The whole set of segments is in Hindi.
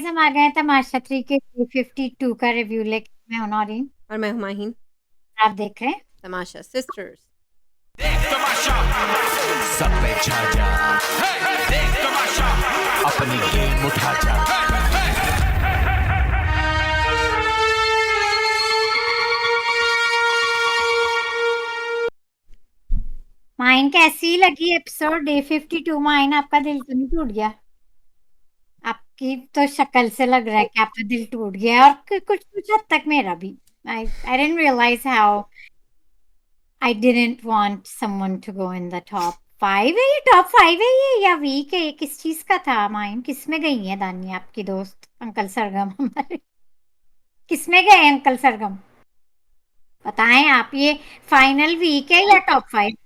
गाइस हम आ गए हैं तमाशा 3 के 52 का रिव्यू लेके। मैं हूं नौरीन, और मैं हुमायूं। आप देख रहे हैं तमाशा सिस्टर्स। देख तमाशा सब पे छा जा। देख तमाशा अपनी गेम उठा जा। माइन। कैसी लगी एपिसोड डे 52? माइन, आपका दिल तो नहीं टूट गया? आपकी तो शक्ल से लग रहा है कि आपका दिल टूट गया है, और कुछ कुछ हद तक मेरा भी। I didn't realise how I didn't want someone to go in the top 5। है ये टॉप 5 है ये या वीक है? ये किस चीज का था माइन? किस में गई है दानी आपकी दोस्त अंकल सरगम हमारे? किस में गए अंकल सरगम? बताएं आप, ये फाइनल वीक है या टॉप 5?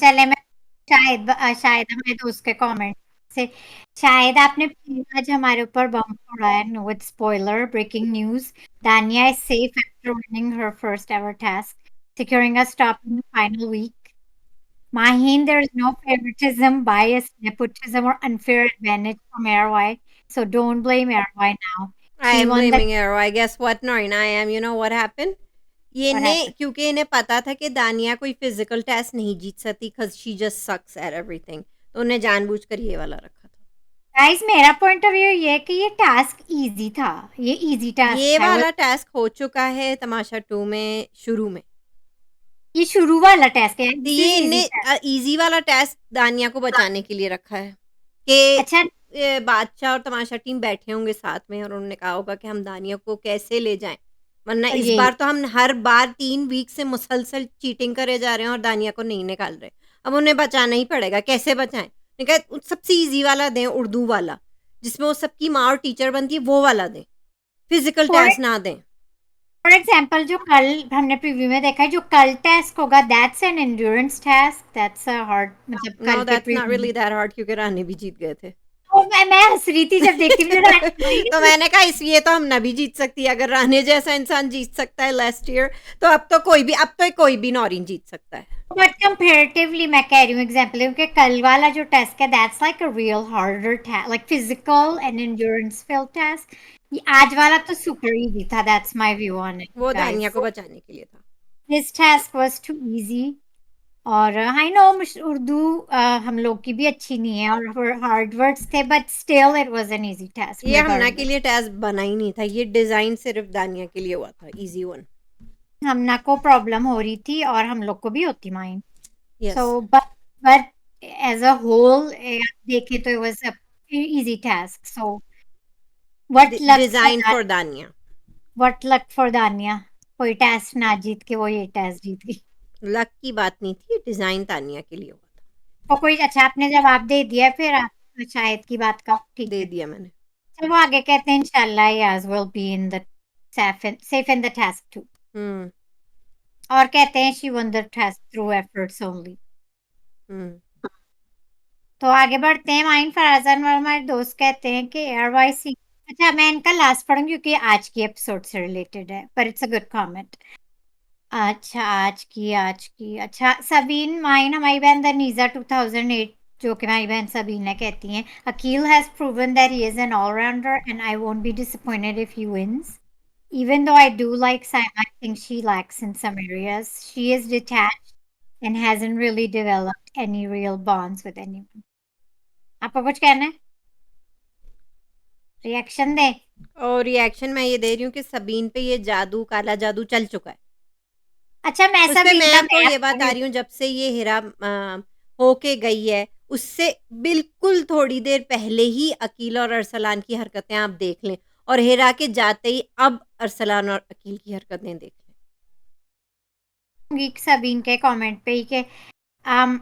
चले मैं शायद हमारे दोस्त के कमेंट से शायद आपने आज हमारे ऊपर बम फोड़ा है। No it's spoiler, breaking news. Dania is safe after winning her first ever task, securing a stop in the final week. Maheen, there is no favoritism, bias, nepotism, or unfair advantage from Airwai, so don't blame Airwai now. I She am won the blaming Arrow. I guess what Noreen, I am you know what happened. ये what इन्हें happened. क्योंकि इन्हें पता था कि दानिया कोई फिजिकल टेस्ट नहीं जीत सकती because she just sucks at everything, तो उन्हें जानबूझकर ये वाला रखा था। गाइस, मेरा पॉइंट ऑफ व्यू ये है कि ये टास्क इजी था। ये इजी टास्क ये था। वाला टास्क हो चुका है तमाशा 2 में शुरू में। ये शुरू वाला टास्क है, तो दिस ये इज इजी टास्क। इन्हें इजी वाला टास्क दानिया को बचाने के लिए रखा है कि अच्छा, बादशाह और तमाशा टीम बैठे होंगे साथ में और उन्होंने कहा होगा कि हम दानिया को कैसे ले जाएं, वरना इस ये बार तो हम हर बार 3 वीक से मुसलसल चीटिंग करे जा रहे हैं और दानिया को नहीं निकाल रहे। अब उन्हें बचाना ही पड़ेगा, कैसे बचाएं? मैंने कहा सबसे ईजी वाला दें, उर्दू वाला जिसमें वो सबकी माँ और टीचर बनती है, वो वाला दें, फिजिकल फॉर टेस्ट ना दें। फॉर एग्जांपल जो कल हमने प्रीव्यू में देखा है, जो कल टास्क होगा, that's an endurance task, that's a hard, मतलब नो कल के दैट्स नॉट प्रीव्यू में। रियली दैट हार्ड क्योंकि रानी भी जीत गए थे। तो मैं हंस रही थी जब देखती मुझे तो मैंने कहा इसलिए तो हम ना भी जीत सकती है। अगर राणे जैसा इंसान जीत सकता है लास्ट ईयर, तो अब तो कोई भी नौरीन जीत सकता है। बट कंपैरेटिवली मैं कह रही हूँ एग्जांपल, क्योंकि कल वाला जो टास्क है that's like a real harder task, like physical and endurance field task. ये आज वाला तो सुपर इजी था। That's my view on it वो दानिया गाइस। को बचाने के लिए था। This task was too easy. और आई नो उर्दू हम लोग की भी अच्छी नहीं है और हार्ड वर्ड्स थे, but still it was an easy task ये हमना के regardless. लिए टास्क बना ही नहीं था, ये डिजाइन सिर्फ दानिया के लिए हुआ था, इजी वन। हमना को प्रॉब्लम हो रही थी और हम लोग को भी होती mind. Yes, so but as a whole देखे तो it was a easy task. So design for Dania. What luck for Dania. कोई टेस्ट ना जीत के वो ये टेस्ट जीत गई। लक की बात नहीं थी, डिजाइन तानिया के लिए हुआ था। तो कोई अच्छा, आपने जवाब दे दिया फिर आप शायद की बात का, ठीक दे है। दिया मैंने। चलो आगे कहते हैं, इंशाल्लाह याज will be in the safe in the task too. हम्म और कहते हैं she won the task through efforts only. हम्म तो आगे बढ़ते हैं। माइन फराजान और हमारे दोस्त कहते हैं कि एयरवाईसी। अच्छा, मैं इनका लास्ट पढ़ूंगी क्योंकि ये आज की एपिसोड से रिलेटेड है, पर इट्स अ गुड कमेंट। अच्छा, आज की अच्छा सबीन माइन, हमारी बहन दनीजा 2008, जो कि हमारी बहन सबीन है, कहती हैं Akil has proven that he is an allrounder and I won't be disappointed if he wins. Even though I do like Saima, I think she lacks in some areas. She is detached and hasn't really developed any real bonds with anyone. आपको कुछ कहना है? रिएक्शन दे। और रिएक्शन मैं ये दे रही हूँ कि सबीन पे ये जादू, काला जादू चल चुका है। अच्छा, मैं उस पे सबीन मैं का आपको ये बता रही हूँ, जब से ये हिरा होके गई है, उससे बिल्कुल थोड़ी देर पहले ही अकील और अरसलान की हरकतें आप देख लें, और हिरा के जाते ही अब अरसलान और अकील की हरकतें देख लें। सबीन के कमेंट पे ही कि um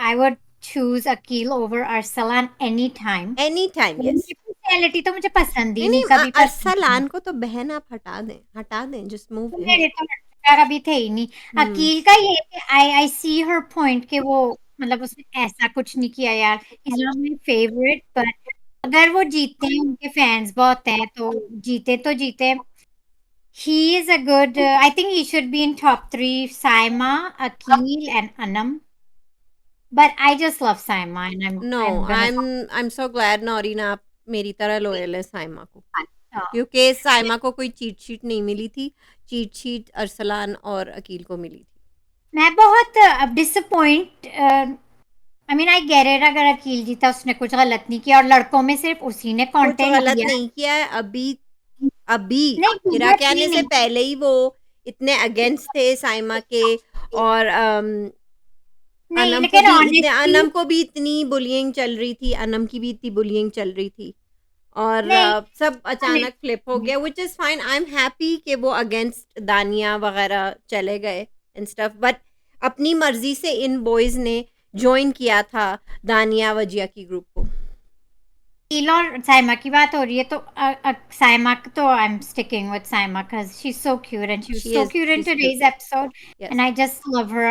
I would choose Akil over Arsalan anytime. Any time, yes. उनकी पर्सनैलिटी तो मुझे पसंद ही नहीं नहीं, नहीं, कभी पसंद नहीं। अरसलान को तो बहन आप हटा दें, जस्ट मूव तो हिम। मेरे तो लड़का कभी थे ही नहीं। हम्म अकील का ये कि आई सी हर पॉइंट कि वो, मतलब उसने ऐसा कुछ नहीं किया यार। Is not my favourite, but अगर वो जीतते हैं, उनके फैंस बहुत हैं, तो जीते तो जीते। He is a good, I think he should be in top 3, Saima, Aqeel and Anam. but I just love Saima and no, I'm I gonna am so glad Naureen आप मेरी तरह लॉयल है साइमा को, uh, क्योंकि साइमा को कोई चीट शीट नहीं मिली थी, चीट शीट अरसलान और अकील को मिली थी। मैं बहुत disappoint I mean I get it, अगर अकील जीता उसने कुछ गलत नहीं किया और लड़कों में सिर्फ उसी ने कुछ कंटेंट गलत दिया। नहीं किया है अभी, अभी नहीं हिरा के आने से नहीं पहले ही वो इतने अगेंस्ट थे साइमा के, और नहीं, अनम को लेकिन भी इतने, ऑनेस्टली अनम को भी इतनी बुलियंग चल रही थी, अनम की भी इतनी बुलियंग चल रही थी, और नहीं सब अचानक फ्लिप हो गया, which is fine. I am happy कि वो अगेंस्ट दानिया वगैरह चले गए एंड स्टफ, बट अपनी मर्जी से इन बॉयज ने ज्वाइन किया था दानिया वजिया की ग्रुप को। अकील और साइमा की बात हो रही है तो साइमा तो I am sticking with Saima because she's so cute and she was she so is cute in she is today's cute, episode yes and I just love her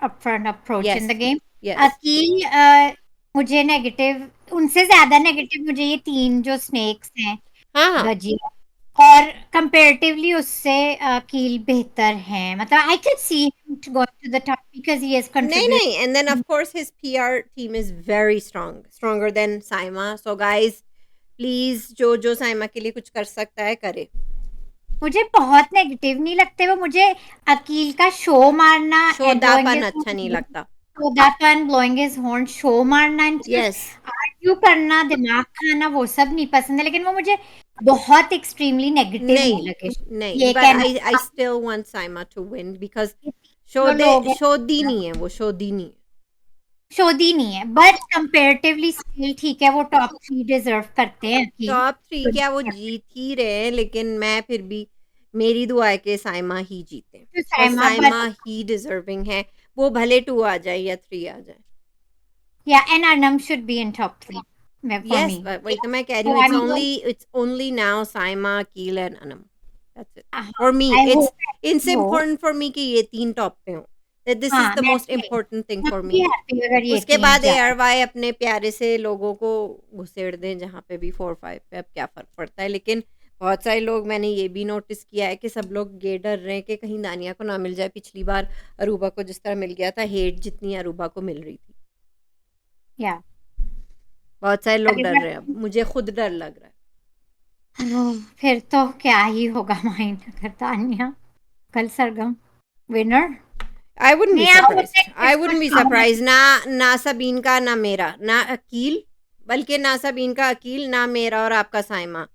upfront approach in yes the game. Yes. Akil मुझे नेगेटिव, उनसे ज्यादा नेगेटिव मुझे ये तीन जो स्नेक्स हैं हाँ हाँ, भजिया और कंपैरेटिवली उससे अकील बेहतर है, मतलब I can see him going to the top because he has नहीं नहीं, contributed. And then of course his PR team is very strong, stronger than Saima, so guys please जो जो साइमा के लिए कुछ कर सकता है करे। मुझे बहुत नेगेटिव नहीं लगते वो, मुझे अकील का शो मारना एंड शोदापन अच्छा नहीं लगता। शोदापन, ब्लोइंग हिज हॉर्न, शो मारना एंड यस, आर्ग्यू करना, दिमाग खाना, वो सब नहीं पसंद है, लेकिन वो मुझे बहुत एक्सट्रीमली नेगेटिव नहीं नहीं लगे। नहीं, ये बट कहना I still want Saima to win because जो लोग शोदी नहीं है, वो शोदी नहीं है। शोधी नहीं है, बट कंपैरेटिवली स्टिल ठीक है, वो टॉप 3 डिजर्व करते हैं अकील। टॉप 3 क्या वो जीत ही रहे हैं, लेकिन मैं फिर भी, मेरी दुआ है कि साइमा ही जीते, तो और साइमा साइमा ही डिजर्विंग है, वो भले 2 आ जाए या 3 आ जाए। या and Anam should be in top 3 for yes, me. वही तो मैं कह रही हूँ, it's only now Saima, Aqeel and Anam, that's it for me. I it's hope important for me कि ये 3 टॉप पे हों, दैट दिस इज हाँ द मैं मोस्ट इम्पोर्टेंट थिंग फॉर भी मी। हैप्पी अगर ये उसके 3 बाद जाए। ARY अपने प्यारे से लोगों को घुसेड़ दें जहाँ पे भी 4-5 पे, अब क्या फ़र्क पड़ता है। लेकिन बहुत सारे लोग, मैंने ये भी नोटिस किया है कि सब लोग ये डर रहे हैं कि कहीं दानिया को ना मिल जाए, पिछली बार अरूबा को जिस तरह मिल गया था हेट जितनी अरूबा को मिल रही थी। या बहुत सारे लोग डर रहे हैं, अब मुझे खुद डर लग रहा है। फिर तो क्या ही होगा माइन अगर तानिया कल सरगम विनर। आई वुडंट बी नहीं आप surprised, I wouldn't be surprised, ना सबीन का, ना मेरा, ना अकील, बल्कि ना सबीन का अकील, ना मेरा और आपका साइमा,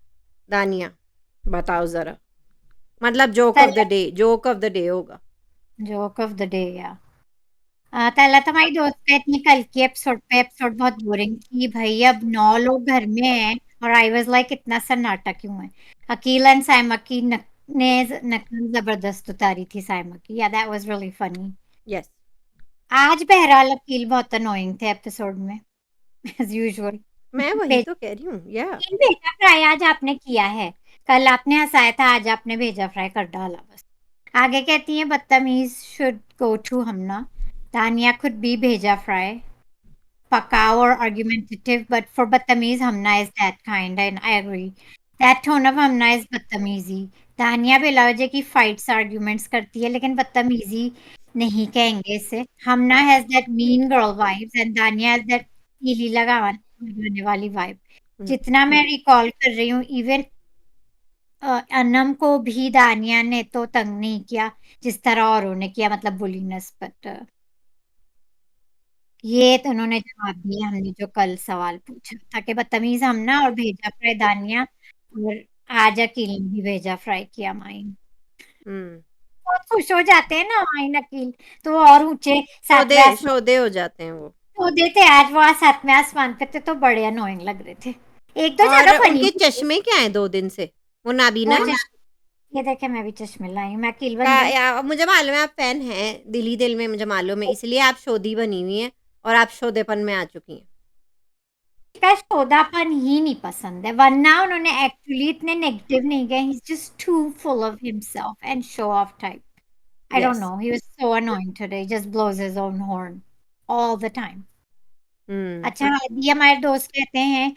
दानिया। बताओ ज़रा, मतलब joke of the day, joke of the day होगा। जोक ऑफ द डे या तला तुम्हारी दोस्त कहती है कल की एपिसोड बहुत बोरिंग थी भाई, अब 9 लोग घर में हैं और आई वाज लाइक इतना सन्नाटा क्यों है। अकील एंड साइमा की नकल जबरदस्त उतारी थी साइमा की, या that was really funny. Yes, आज बहरहाल अकील बहुत अनोइंग थे एपिसोड में एज यूजुअल। मैं वही तो कह रही हूँ, या भेजा फ्राई आज आपने किया है, कल आपने हंसाया था, आज आपने भेजा फ्राई कर डाला बस। आगे कहती हैं बदतमीज शुड गो टू हमना, तानिया खुद भी भेजा फ्राई, पकाओ और आर्गुमेंटेटिव, बट फॉर बदतमीज Hamna is that kind and I agree, that tone of Hamna is बदतमीजी। तानिया बेला वजह की फाइट्स आर्गुमेंट्स करती है लेकिन बदतमीजी नहीं कहेंगे इसे। Hamna has that mean girl vibes and Tania has that लीली लगाने वाली वाइब। जितना मैं रिकॉल कर रही हूँ, इवन अनम को भी दानिया ने तो तंग नहीं किया जिस तरह औरों ने किया, मतलब बुलीनेस, बट ये तो उन्होंने जवाब दिया हमने जो कल सवाल पूछा था कि बदतमीज हमना और भेजा फ्राई दानिया, और आज अकील ने भी भेजा फ्राई किया माइन। बहुत खुश हो जाते हैं ना माइन अकील, तो वो और ऊंचे शोधे सातवें आसमान शोधे हो जाते हैं वो, तो देते, आज वो 7वें आसमान पे थे तो बड़े अनोइंग लग रहे थे। एक दो और जगह फनी उनके चश्मे क्या हैं 2 दिन से, वो नाबीना है ये देखे मैं भी चश्मे लाई हूँ, मैं अकील का, बन गई। या मुझे मालूम है आप फैन हैं, दिल ही दिल में मुझे मालूम है, इसलिए आप शोधी बनी हुई हैं और आप शोधेपन में आ चुकी हैं। का शोधापन ही नहीं पसंद है, वरना उन्होंने एक्चुअली इतने नेगेटिव नहीं गए, he is just too full of himself and show off type. I don't yes, no, he was so annoying today, just blows his own horn all the time. अच्छा ये हमारे दोस्त कहते हैं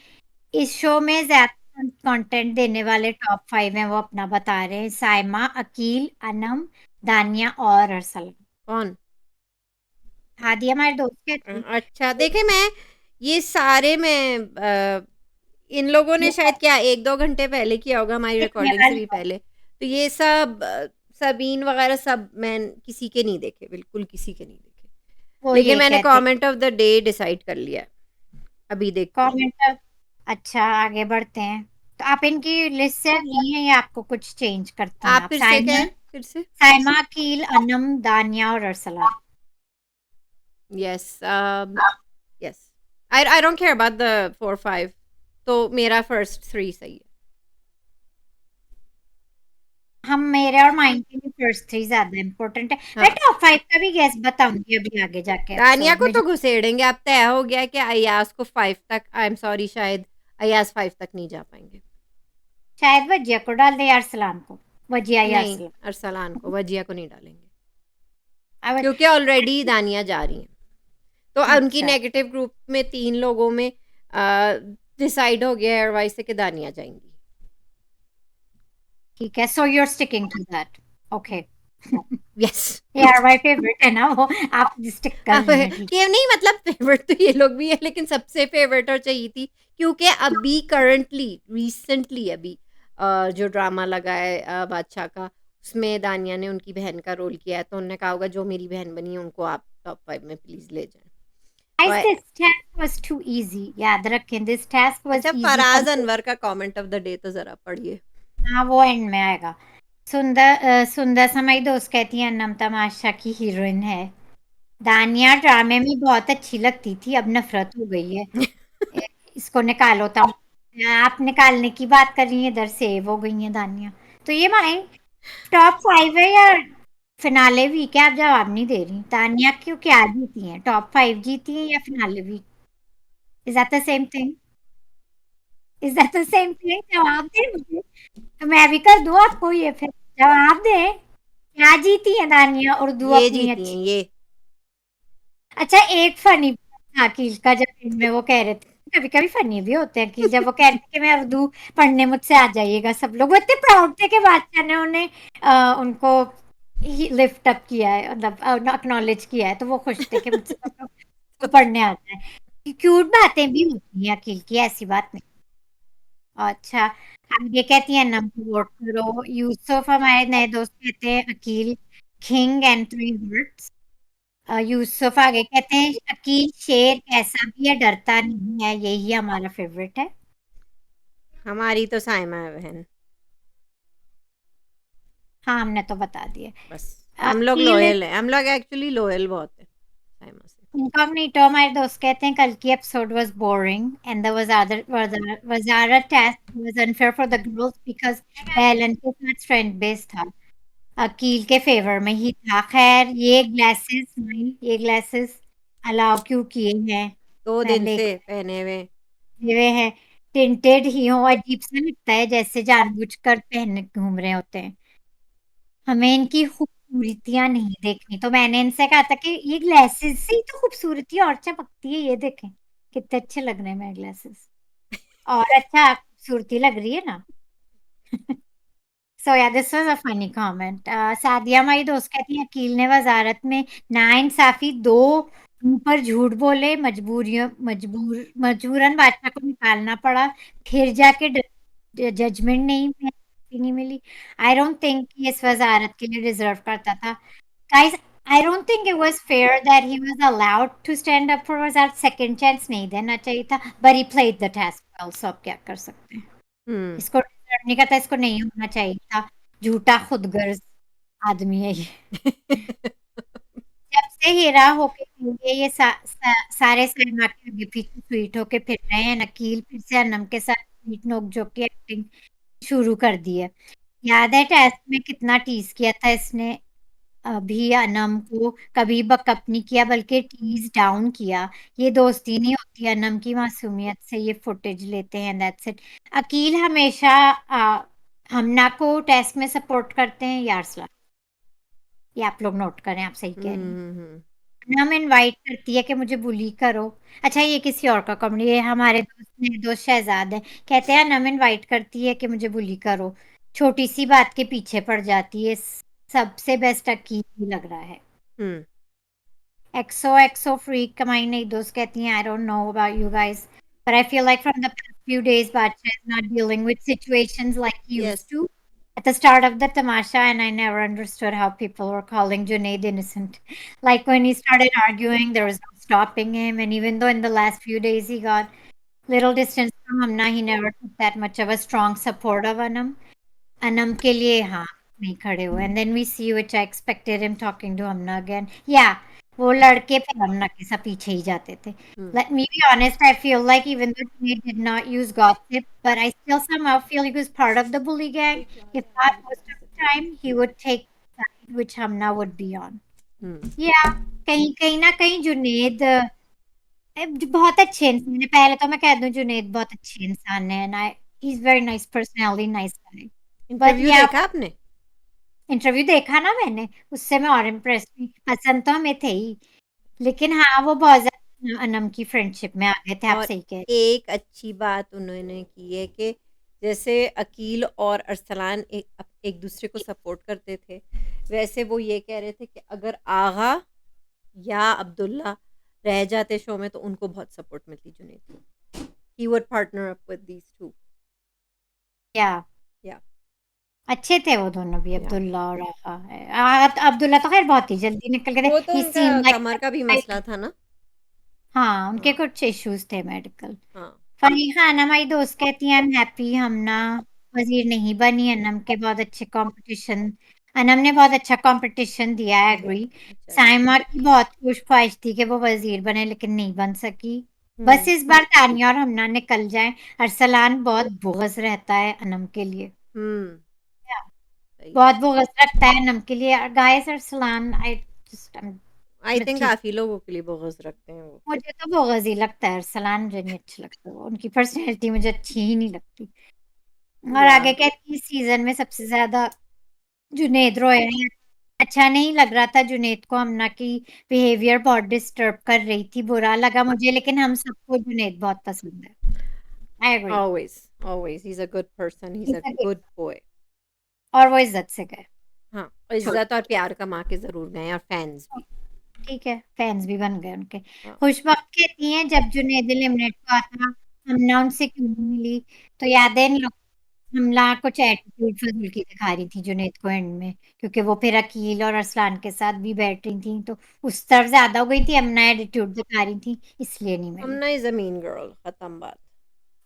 इस शो में ज्यादा कंटेंट देने वाले टॉप 5 हैं, वो अपना बता रहे हैं, साइमा, अकील, अनम, दानिया और अरसला। कौन? हादी हमारे दोस्त कहती अच्छा देखे मैं ये सारे इन लोगों ने ये शायद क्या 1-2 घंटे पहले किया होगा हमारी देखने रिकॉर्डिंग से वाली भी है। पहले। तो ये सब सबीन वगैरह सब मैं किसी के नहीं देखे, बिल्कुल किसी के नहीं देखे। वो लेकिन ये मैंने कहते comment of the day decide कर लिया है। अभी देखती हूँ। कमेंट। अच्छा आगे बढ़ते हैं। तो आप इनकी लिस्ट से ली हैं या आपको कुछ चेंज करती हैं आप आप? फिर से साइमा, कहें? फिर से? साइमा, अकील, अनम, दानिया और Arsalan. Yes yes. I don't care about the 4-5 तो मेरा फर्स्ट 3 सही है। हम मेरे और माइन के लिए फर्स्ट 3 ज्यादा इम्पोर्टेंट है। मैं हाँ। टॉप 5 का भी गैस बताऊंगी अभी आगे जाके दानिया एपिसोड को में तो जो घुसेड़ेंगे, अब तय हो गया है कि अय्याज को 5 तक, आई एम सॉरी शायद अय्याज 5 तक नहीं जा पाएँगे। शायद वजिया को डाल दे या अरसलान को। वजिया या नहीं, अरसलान। अरसलान को, वजिया को नहीं डालेंगे। अब क्योंकि ऑलरेडी दानिया जा रही हैं। तो उनकी अच्छा नेगेटिव ग्रुप में 3 लोगों में डिसाइड हो गया है एडवाइस से कि दानिया जाएँगी। ठीक है, so you are sticking to that. Okay. Yes. यार माय फेवरेट है ना वो, आप स्टिक कर अब रही हैं ठीक ये नहीं मतलब फेवरेट तो ये लोग भी है, लेकिन सबसे फेवरेट और चाहिए थी क्योंकि अभी करंटली रिसेंटली अभी जो ड्रामा लगा है बादशाह का, उसमें दानिया ने उनकी बहन का रोल किया है, तो उन्होंने कहा होगा जो मेरी बहन बनी है उनको आप टॉप 5 में प्लीज ले जाएं। गाइस। तो this task was too easy, याद रखें दिस टास्क वाज अच्छा इजी फराज फॉर। अनवर का कमेंट ऑफ द डे तो जरा पढ़िए। हाँ वो एंड में आएगा। सुंदर समाई दोस्त कहती है अन्नम तमाशा की हीरोइन है। दानिया ड्रामे में बहुत अच्छी लगती थी, अब नफरत हो गई है। ए, इसको निकालो तब। आप निकालने की बात कर रही हैं, इधर सेव हो गई है दानिया। तो ये माइन टॉप 5 है या फिनाले वीक है? आप जवाब नहीं दे रही। दानिया क्यों क्या जीती हैं? टॉप 5 जीती हैं या finale week? Is that the same thing? Is that the same thing? जवाब दे मुझे, तो मैं भी कर दूं आपको ये फिर। जवाब दे। क्या जीती है दानिया उर्दू ये अपनी जीती हैं अच्छी? ये। अच्छा एक फनी था अकील का, जब में वो कह रहे थे कभी कभी फनी भी होते हैं अकील, जब वो कह रहे थे कि मैं उर्दू पढ़ने मुझसे आ जाइएगा सब लोग, वो इतने प्राउड थे कि बादशाह ने उन्हें उनको लिफ्ट अप किया है, मतलब अक्नॉलेज किया है, तो वो खुश थे कि मुझसे सब लोग को पढ़ने आता है। क्यूट बातें भी होती हैं अकील की, ऐसी बात नहीं। अच्छा हम ये कहती है नम वोट करो। यूसुफ हमारे नए दोस्त कहते हैं Akil king and 3 words. Yusuf आगे कहते हैं अकील शेर कैसा भी है डरता नहीं है, यही हमारा फेवरेट है। हमारी तो साइमा है बहन। हाँ हमने तो बता दिए। बस हम लोग अकील लॉयल है, हम लोग एक्चुअली लॉयल बहुत है साइमा से। इनकॉग्निटो हमारे दोस्त कहते हैं कल की episode was boring and the वजारत task was unfair for the girls because Helen के साथ फ्रेंड बेस था। अकील के फेवर में ही था। खैर ये ग्लासेस अलाउ क्यों किए हैं? 2 दिन पहले से पहने हुए। वे हैं टिंटेड ही हो, अजीब सा लगता है जैसे जानबूझकर पहन घूम रहे होते हैं। हमें इनकी खूबसूरतियां नहीं देखनी, तो मैंने इनसे कहा था कि ये ग्लासेस से ही तो खूबसूरती और चमकती है, ये देखें कितने अच्छे लग रहे हैं मेरे ग्लासेस। और अच्छा खूबसूरती लग रही है ना। सो या this was a funny comment. Sadia हमारी दोस्त कहती है अकील ने वजारत में नाइंसाफी दो मुंह पर झूठ बोले, मजबूरन बादशाह को निकालना पड़ा, फिर जाके जजमेंट नहीं मिली। आई डोंट थिंक ये इस वजारत के लिए डिजर्व करता था। Guys I don't think it was fair that he was allowed to stand up for वजारत। सेकंड चांस नहीं देना चाहिए था, but he played the task well, so अब क्या कर सकते हैं। हुँ। इसको डिजर्व नहीं करता, इसको नहीं होना चाहिए था। झूठा खुदगर्ज आदमी है ये। जब से हेरा होके ये सारे सलमा के आगे पीछे स्वीट होके फिर रहे हैं। नकील फिर से अनम के साथ स्वीट नोक जोक की एक्टिंग शुरू कर दी है। याद है टेस्ट में कितना टीज किया था इसने? अभी अनम को कभी बकअप नहीं किया बल्कि टीज डाउन किया। ये दोस्ती नहीं होती, अनम की मासूमियत से ये फुटेज लेते हैं, दैट्स इट। अकील हमेशा हमना को टेस्ट में सपोर्ट करते हैं यार। ये आप लोग नोट करें, आप सही हुँ, कह रही हैं। हुँ, हुँ। हम इनवाइट करती है कि मुझे बुली करो। अच्छा ये किसी और का कमेंट, ये हमारे दोस्त शहजाद है, कहते हैं नम इनवाइट करती है कि मुझे बुली करो, छोटी सी बात के पीछे पड़ जाती है, सबसे बेस्ट अकील ही लग रहा है। हुँ। XOXO freak हमारी नई दोस्त कहती हैं, I don't know about you guys, but I feel like from the past few days, Bacha is not dealing with situations like he used Yes. to at the start of the tamasha, and I never understood how people were calling Junaid innocent. Like when he started arguing, there was no stopping him, and even though in the last few days he got little distance from Hamna, he never took that much of a strong support of Anam. Anam के लिए हाँ नहीं खड़े हुए, and then we see which I expected him talking to Hamna again. Yeah, वो लड़के फिर Hamna के साथ पीछे ही जाते थे. Let me be honest, I feel like even though he did not use gossip, but I still somehow feel he was part of the bully gang. If not most of the time, he would take side which Hamna would be on. Yeah, कहीं कहीं ना कहीं जुनेद बहुत अच्छे इंसान है. पहले तो मैं कह दूं जुनेद बहुत अच्छे इंसान है, and he's very nice personality, nice guy. But interview yeah, देखा आपने? इंटरव्यू देखा ना मैंने, उससे मैं और इम्प्रेस हुई. पसंद तो हमें थे ही, लेकिन हाँ वो बहुत ज्यादा अनम की फ्रेंडशिप में आ गए थे. आप और सही कह रहे एक अच्छी बात उन्होंने की है कि जैसे अकील और अरसलान एक दूसरे को सपोर्ट करते थे, वैसे वो ये कह रहे थे कि अगर आगा या अब्दुल्ला रह जाते शो में तो उनको बहुत सपोर्ट मिलती जुनैद की. He would partner up with these two. या या अच्छे थे वो दोनों भी, या अब्दुल्ला और अब्दुल्ला तो खैर बहुत ही जल्दी निकल गए वो थे. तो ही उनका सीम कमर का भी लाइक मसला था ना. हाँ उनके हाँ कुछ इश्यूज थे मेडिकल. हाँ फरीहा अनम हमारी दोस्त कहती है, आई एम हैप्पी हमना वजीर नहीं बनी. अनम के बहुत अच्छे कंपटीशन, अनम ने बहुत अच्छा कंपटीशन दिया है. एग्री. अच्छा. साइमा की बहुत खुश ख्वाहिश थी कि वो वजीर बने, लेकिन नहीं बन सकी. बस हम्म इस बार तानिया और हमना निकल जाए. अरसलान बहुत बुग़्ज़ रहता है अनम के लिए. हम्म सही. बहुत बुग़्ज़ रखता है अनम के लिए. Guys Arsalan I just I think ठीक. काफी लोगों के लिए बुग़्ज़ रखते हैं वो. मुझे तो बुग़्ज़ ही लगता है अरसलान. मुझे नहीं अच्छा लगता वो. उनकी पर्सनैलिटी मुझे अच्छी ही नहीं लगती. और या आगे कहती है, इस सीजन में सबसे ज्यादा जुनैद रोए हैं. अच्छा नहीं लग रहा था जुनैद को. हमना की बिहेवियर बहुत डिस्टर्ब कर रही थी. बुरा लगा मुझे, लेकिन हम सबको जुनैद बहुत पसंद है. I agree. always he's a good person, he's a good boy. और वो इज्जत से गए. हाँ, और इज्जत और प्यार कमा के जरूर गए, और फैंस भी. ठीक है, फैंस भी बन गए उनके. हाँ. खुशबख्त कहती हैं, जब जुनैद एलिमिनेट हुआ था हमना उनसे क्यों नहीं मिली. तो याद है इन लोग हमला कुछ एटीट्यूड फजूल की दिखा रही थी जुनैद को एंड में, क्योंकि वो फिर अकील और अरसलान के साथ भी बैठ रही थी, तो उस तरफ ज्यादा हो गई थी. हमना एटीट्यूड दिखा रही थी, इसलिए नहीं मिली. हमना इज अ मीन गर्ल, खत्म बात.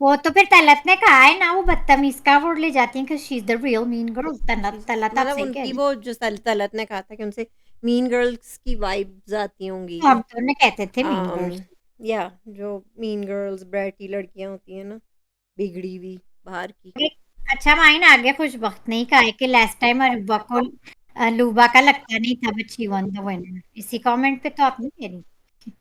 वो तो फिर तलत ने कहा है ना, वो बदतमीज का वो ले जाती है कि she is the real mean girl. Talat Talat आप मतलब सही कह उनकी रही. वो जो तलत ने कहा था कि उनसे मीन गर्ल्स की वाइब्स आती होंगी. हम तो उन्हें कहते थे मीन गर्ल्स. या जो मीन गर्ल्स ब्रैटी लड़कियां होती हैं ना, बिगड़ी हुई बाहर की. अच्छा माइन आगे खुशबख्त नहीं कहा है कि लास्ट टाइम अरूबा को लूबा का लगता नहीं था, but she one the winner. इसी कमेंट पे तो आप नहीं कह रही.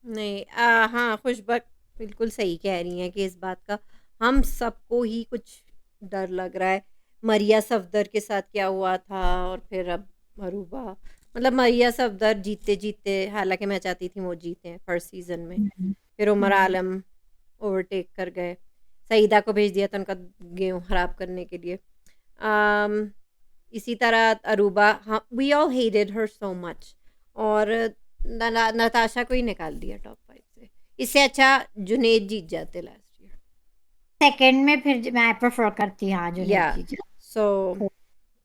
नहीं, हाँ, खुशबक बिल्कुल सही कह रही हैं कि इस बात का हम सबको ही कुछ डर लग रहा है. मरिया सफदर के साथ क्या हुआ था, और फिर अब मरूबा. मतलब मरिया सफदर जीतते जीतते, हालांकि मैं चाहती थी वो जीते फर्स्ट सीजन में, फिर उमर आलम ओवरटेक कर गए. सईदा को भेज दिया था उनका गेहूँ खराब करने के लिए. इसी तरह अरूबा, हाँ, we all hated her so much, और नताशा को ही निकाल दिया टॉप 5 से. इससे अच्छा जुनैद जीत जाते लास्ट ईयर. सेकंड में फिर मैं प्रेफर करती हाँ जो या सो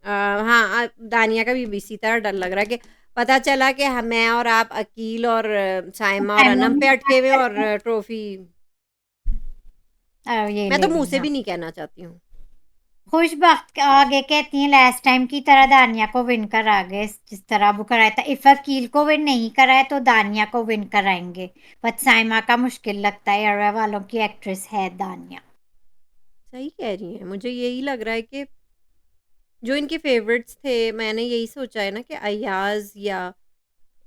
हाँ, दानिया का भी इसी तरह डर लग रहा है कि पता चला कि मैं और आप अकील और साइमा और अनम पे अटके हुए, और ट्रॉफी मैं तो मुंह से भी नहीं कहना चाहती हूँ. खुशबख्त आगे कहती हैं, लास्ट टाइम की तरह दानिया को विन करा गए जिस तरह वो कराया था. इफ अकील को विन नहीं कराए तो दानिया को विन कराएंगे. बट साइमा का मुश्किल लगता है. अरवा वालों की एक्ट्रेस है दानिया. सही कह रही हैं. मुझे यही लग रहा है कि जो इनके फेवरेट्स थे, मैंने यही सोचा है ना कि अयाज या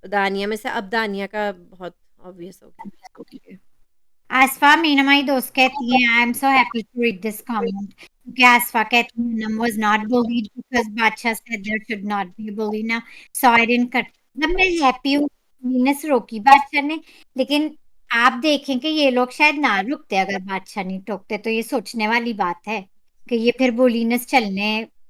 दानिया में से अब दानिया का बहुत ऑब्वियस हो गया. आसफा मीना हमारी दोस्त कहती हैं, I am so happy to read this comment, क्योंकि आसफा कहती है Anam was not bullied because Badshah said there should not be a bully. Now so I didn't cut. मतलब मैं हैप्पी हूँ मीनस रोकी बादशाह ने, लेकिन आप देखें कि ये लोग शायद ना रुकते अगर बादशाह नहीं टोकते. तो ये सोचने वाली बात है कि ये फिर बुलीनेस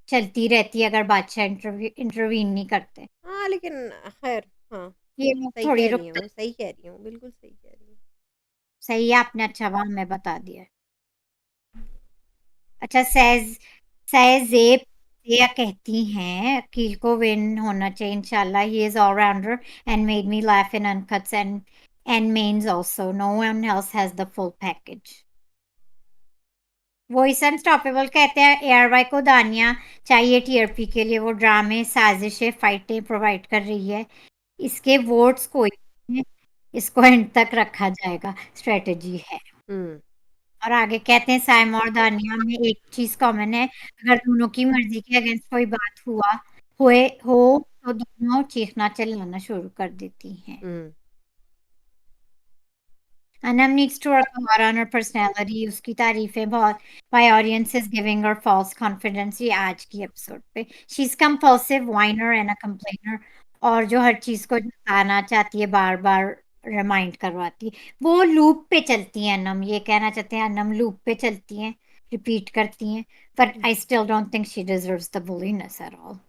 चलती रहती है अगर बादशाह इंटरवीन नहीं करते. हाँ, लेकिन खैर, हाँ, ये लोग सही थोड़ी कह रही रुकते। हूँ, सही कह रही हूँ, बिल्कुल सही कह रही हूँ। सही है, आपने अच्छा वहाँ हमें बता दिया। अच्छा, सहज़ेब या कहती हैं अकील को विन होना चाहिए इंशाल्लाह, he is allrounder and made me laugh in uncuts and mains also, no one else has the full package. Voice unstoppable कहते हैं एआरवाई को दानिया चाहिए टीआरपी के लिए, वो ड्रामे साजिशें फाइटें प्रोवाइड कर रही है, इसके वोट्स कोई नहीं है, इसको एंड तक रखा जाएगा, स्ट्रेटजी है। हुँ। और आगे कहते हैं साइम और दानिया में एक चीज कॉमन है, अगर दोनों की मर्जी के अगेंस्ट कोई बात हुए हो तो दोनों चीखना चिल्लाना शुरू कर देती हैं। हुँ। Anam needs to work a lot on her personality. उसकी तारीफें बहुत by audiences giving her false confidence, ये आज की एपिसोड पे। She's compulsive whiner and a complainer, और जो हर चीज को जताना चाहती है बार बार रिमाइंड करवाती है, वो लूप पे चलती हैं। अनम ये कहना चाहते हैं अनम लूप पे चलती हैं, रिपीट करती हैं, but I still don't think she deserves the bulliness at all.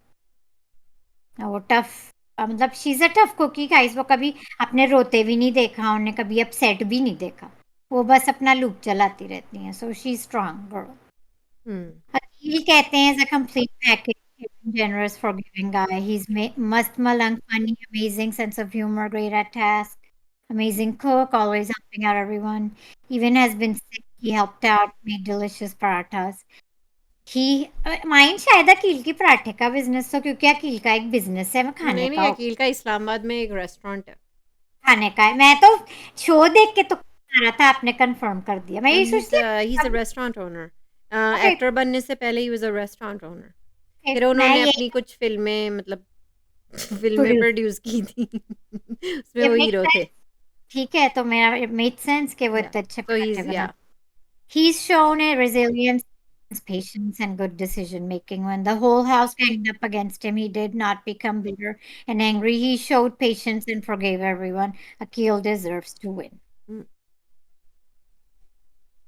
वो टफ, मतलब she is a tough cookie guys, वो कभी आपने रोते भी नहीं देखा, उन्हें कभी अपसेट भी नहीं देखा, वो बस अपना लूप चलाती रहती हैं, सो शी स्ट्रांग गर्ल। हुँ। अकील कहते हैं is a complete package, generous forgiving guy, he's must malang funny, amazing sense of humor, great at task, amazing cook, always helping out everyone, even has been sick, he helped out, made delicious parathas. He mine शायद अकील की पराठे का बिजनेस, तो क्योंकि अकील का एक बिजनेस है, वो खाने नहीं, नहीं, का अकील का इस्लामाबाद में एक रेस्टोरेंट है। खाने का है। मैं तो शो देख के तो आ रहा था, आपने कंफर्म कर दिया, मैं यही ही इज़ सोचती ही इज़ अ हूँ। Restaurant owner. ओके, एक्टर बनने से पहले he was a restaurant owner. फिर मैं उन्होंने ये अपनी कुछ फ़िल्में मतलब फ़िल्में प्रोड्यूस, प्रोड्यूस की थी। उसमें ये वो मेक हीरो थे। सेंस, ठीक है, तो मेरा इट मेक सेंस कि वो या इतने अच्छे सो ही पराठे इज़ बना। या He's shown a resilience, patience, and good decision making. When the whole house ganged up against him, he did not become bitter and angry. He showed patience and forgave everyone. Akil deserves to win. हुँ,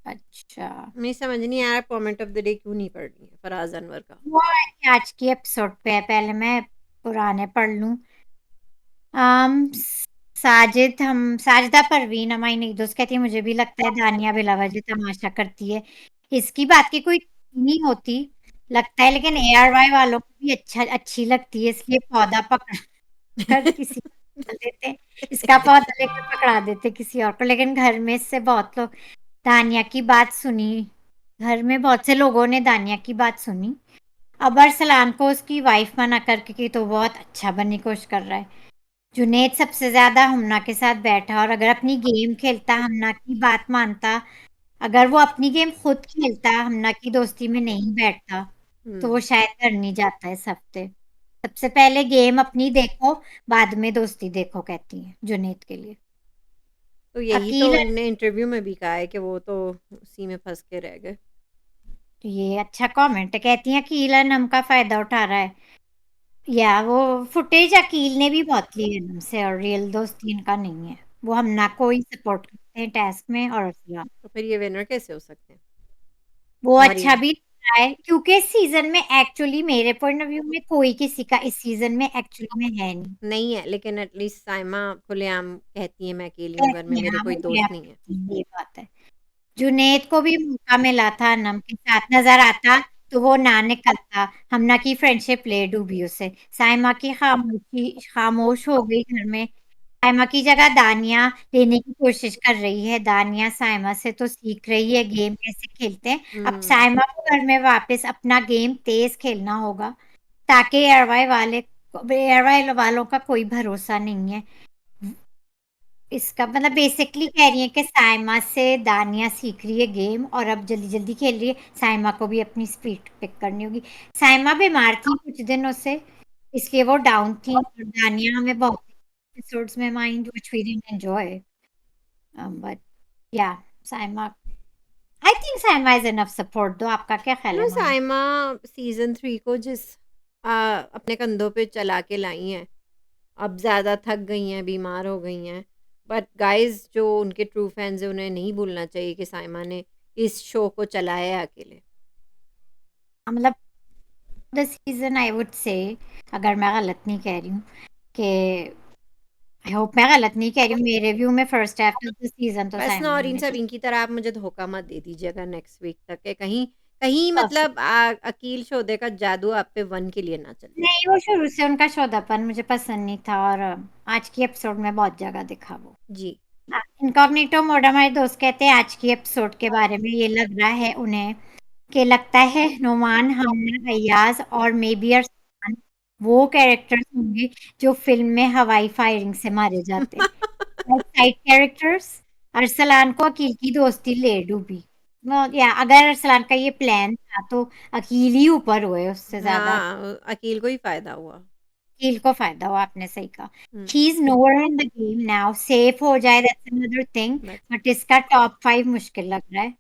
अच्छा, मुझे समझ नहीं आया मोमेंट ऑफ द डे क्यों नहीं पढ़ रही है फराज़ अनवर का। वो आज की एपिसोड पे है, पहले मैं पुराने पढ़ लूं। साजिदा परवीन हमारी नई दोस्त कहती है मुझे भी लगता है दानिया बिलावज तमाशा करती है, इसकी बात की कोई नहीं होती लगता है, लेकिन एआरवाई वालों को भी अच्छी लगती है, इसलिए पौधा पकड़ कर किसी को डाल देते, इसका पौधा लेकर पकड़ा देते किसी और को। लेकिन घर में से बहुत लोग दानिया की बात सुनी, घर में बहुत से लोगों ने दानिया की बात सुनी। अब अरसलान को उसकी वाइफ मना करके की तो बहुत अच्छा बनने की कोशिश कर रहा है। जुनैद सबसे ज्यादा हमना के साथ बैठा, और अगर अपनी गेम खेलता हमना की बात मानता, अगर वो अपनी गेम खुद खेलता हमना की दोस्ती में नहीं बैठता, तो वो हुँ, शायद घर नहीं जाता इस हफ्ते। सबसे पहले गेम अपनी देखो, बाद में दोस्ती देखो, कहती है जुनैद के लिए। तो यही तो अकील, उनने इंटरव्यू में भी कहा है कि वो तो उसी में फँस के रह गए। ये अच्छा कमेंट है, कहती हैं अकील नम का फायदा उठा रहा है, या वो फुटेज अकील ने भी बहुत ली है हमसे, और रियल दोस्ती इनका नहीं है, वो हमना को ही सपोर्ट करते हैं टास्क में, और अरसलान तो फिर ये विनर कैसे हो सकते हैं? वो तुम्हारी अच्छा भी रहा है, क्योंकि इस सीजन में एक्चुअली मेरे पॉइंट ऑफ व्यू में कोई किसी का इस सीजन में एक्चुअली में है नहीं। नहीं है, लेकिन एटलीस्ट साइमा खुलेआम कहती है मैं अकेली हूँ घर में, कहती हैं, मेरे हाँ, कोई वो दोस्त नहीं है। ये बात है। जुनैद को भी मौका मिला था नम के साथ नजर आता, तो वो ना निकलता, हमना की फ्रेंडशिप ले डूबी उसे। साइमा की खामोशी खामोश हो गई घर में, साइमा की जगह दानिया लेने की कोशिश कर रही है, दानिया साइमा से तो सीख रही है गेम कैसे खेलते हैं, अब हुँ, साइमा को घर में वापस अपना गेम तेज खेलना होगा, ताकि एयरवाई वालों का कोई भरोसा नहीं है। इसका मतलब बेसिकली कह रही है कि साइमा से दानिया सीख रही है गेम, और अब जल्दी जल्दी खेल रही है, साइमा को भी अपनी स्पीड पिक करनी होगी। साइमा बीमार थी कुछ दिनों से, इसलिए वो डाउन थी, और दानिया हमें बहुत एपिसोड्स में mind which we didn't enjoy, but या Saima, I think Saima is enough support, though आपका क्या ख्याल है माइन? साइमा सीज़न 3 को अपने कंधों पे चला के लाई हैं, अब ज़्यादा थक गई हैं, बीमार हो गई हैं। बट गाइज़ जो उनके ट्रू फैन्स हैं, उन्हें नहीं भूलना चाहिए कि साइमा ने इस शो को चलाया है अकेले। मतलब the season I would say, अगर मैं गलत नहीं कह रही हूँ, कि आई होप मैं गलत नहीं कह रही हूँ, मेरे व्यू में first half of the season तो बस साइमन नौरीन ने की। सबीन की तरह आप मुझे धोखा मत दे दीजिएगा नेक्स्ट वीक तक के कहीं कहीं Possible. मतलब अकील शोदे का जादू आप पे वन के लिए ना चल जाए। नहीं, वो शुरू से उनका शोधापन मुझे पसंद नहीं था, और आज की एपिसोड में बहुत जगह दिखा वो। जी। इनकॉग्निटो मोड, हमारे दोस्त कहते हैं आज की एपिसोड के बारे में ये लग रहा है उन्हें कि लगता है नोमान, हमना, अय्याज और मे बी अरसान वो कैरेक्टर्स होंगे जो फिल्म में हवाई फायरिंग से मारे जाते हैं। साइड कैरेक्टर्स, अरसलान को अकील की दोस्ती ले डूबी। या अगर अरसलान का ये प्लान था तो अकील ही ऊपर हुए उससे ज्यादा। हाँ, अकील को ही फायदा हुआ। अकील को फायदा हुआ, आपने सही कहा। Hmm. He is nowhere in the game now, safe हो जाए that's another thing, That's but इसका टॉप 5 मुश्किल लग रहा है।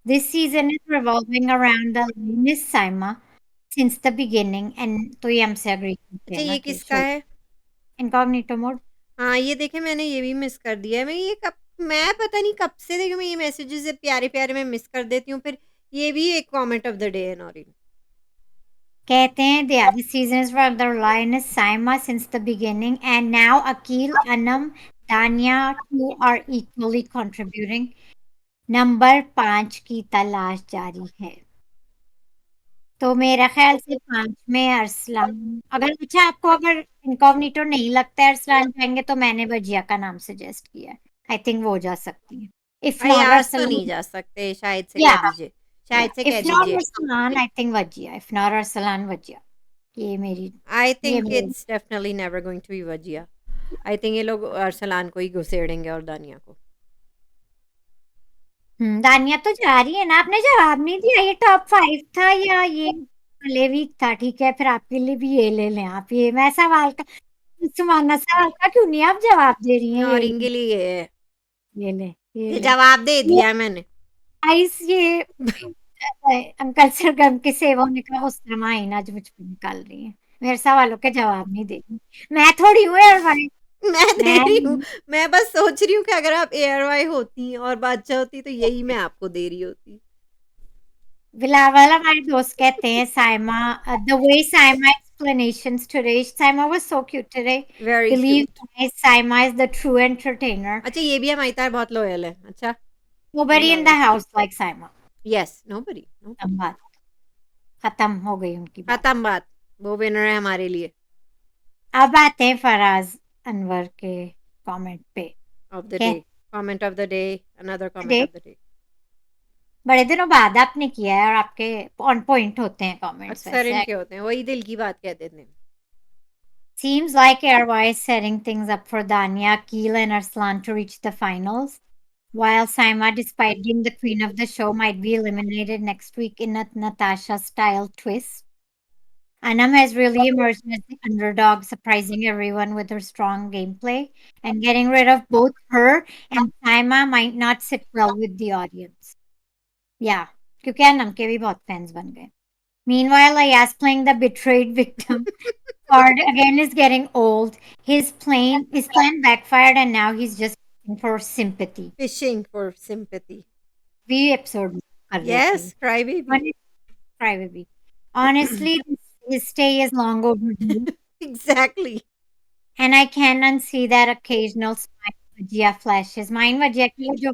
This season is revolving around the miss Saima since the beginning, and तो ये हमसे एग्री करते अच्छा, हैं ना ये कि किसका शो है? Incognito mode. हाँ, ये देखे मैंने ये भी मिस कर दिया है। मैं पता नहीं कब से देखिए मैं ये मैसेजेस प्यारे-प्यारे मैं मिस कर देती हूँ, फिर ये भी एक कमेंट ऑफ द डे है नौरीन। कहते हैं the season is for the lioness Saima since the beginning, and now Akil, Anam, Danya too are equally contributing. Number 5 की तलाश जारी है। तो मेरा ख्याल से 5 में अरसलान, अगर अच्छा आपको अगर इनकॉग्निटो नहीं लगता है अरसलान जाएंगे तो मैंने वजिया का नाम सजेस्ट किया है। आई थिंक वो जा सकती है। इफ नॉट अय्याज़ तो नहीं अरसलान, जा सकते, शायद से या कह दीजिए। शायद से कह इफ नॉट दीजिए। Arsalan I think Wajiya, if not Arsalan Wajiya. ये मेरी आई ये थिंक मेरी it's definitely never going to be Wajiya. I think ये लोग अरसलान को ही घुसेड़ेंगे और दानिया को। दानिया तो जा रही है ना, आपने जवाब नहीं दिया, ये टॉप 5 था या ये अगले वीक था? ठीक है, फिर आपके लिए भी ये ले लें आप, ये मैं सवाल का सुमाना सवाल का क्यों नहीं आप जवाब दे रही हैं? नौरीन के ये लिए ये है। ये ले, ये ये ले। जवाब दे ये दिया मैंने। आइस, ये अंकल सरगम के सेवा होने का गुस्सा ही ना जो मुझ पे निकाल रही है, मेरे सवालों के जवाब नहीं दे रही। मैं थोड़ी हूँ यार भाई, मैं दे रही हूँ। मैं मैं बस सोच रही हूँ कि अगर आप एयरवाई होती और बादशाह होती तो यही मैं आपको दे रही होती। बिलावल, हमारे दोस्त कहते हैं Saima, the way Saima explanations today, Saima was so cute today. Very Believe cute. me, Saima is the true entertainer. अच्छा, ये भी हमारी तरह बहुत लॉयल है। अच्छा, ये Nobody in the loyal. house like Saima. Yes, nobody खत्म बात, खत्म हो गई उनकी बात। खत्म बात। वो विनर है हमारे लिए अब आते हैं फराज अनवर के कमेंट पे। Of the day. कहते comment of the day. Another comment हैं, ऑफ द डे। बड़े दिनों बाद आपने किया है और आपके ऑन पॉइंट होते हैं कमेंट्स अक्सर वैसे। इनके होते हैं, वही दिल की बात कह देते हैं। Seems like Airwise is setting things up for Danya, Keel, and Arslan to reach the finals. While Saima, despite being the queen of the show, might be eliminated next week in a Natasha style twist. Anam has really emerged as the underdog, surprising everyone with her strong gameplay. And getting rid of both her and Saima might not sit well with the audience. Yeah, क्योंकि अनम के भी बहुत fans बन गए. Meanwhile, Ayaz playing the betrayed victim card again is getting old. His plan backfired and now he's just looking for sympathy. Fishing for sympathy. We episode कर रहे थे yes, cry baby. Crybaby. Honestly, his stay is long overdue, exactly. and I can unsee that occasional smile Vajia flashes. Mine Vajia की वो जो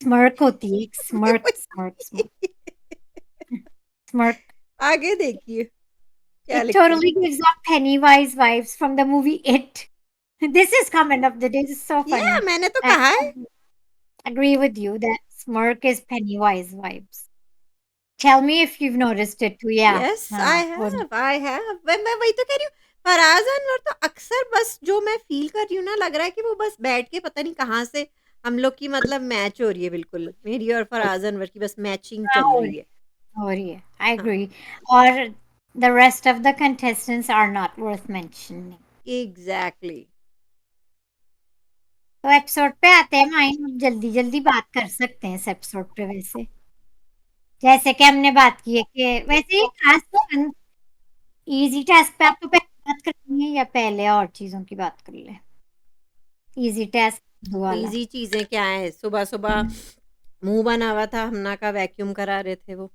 smirk होती है, smirk. Smirk. आगे देखिए क्या It लिखते हैं। totally gives off Pennywise vibes from the movie It. This is comment of the day. This is so या funny. मैंने तो I कहा है। agree with you that smirk is Pennywise vibes. Tell me if you've noticed it too. Yeah. Yes, हाँ, वो आई हैव। मैं वही तो कह रही हूँ। फराज अनवर तो अक्सर बस जो मैं फील कर रही हूँ ना, लग रहा है कि वो बस बैठ के पता नहीं कहाँ से हम लोग की मतलब मैच हो रही है। बिल्कुल मेरी और फराज अनवर की बस मैचिंग हाँ, चल रही है। हो रही है. I हाँ, agree. और the rest of the contestants are not worth mentioning. Exactly. तो एपिसोड पे आते हैं माइन, हम जल्दी जल्दी बात कर सकते हैं इस एपिसोड पे। वैसे जैसे कि हमने बात की है कि वैसे ये खास तो इजी टास्क पे आपको पहले बात करनी है या पहले और चीजों की बात कर ले? इजी टास्क वाला इजी चीजें क्या है? सुबह सुबह मुंह बना हुआ था हमना का, वैक्यूम करा रहे थे वो।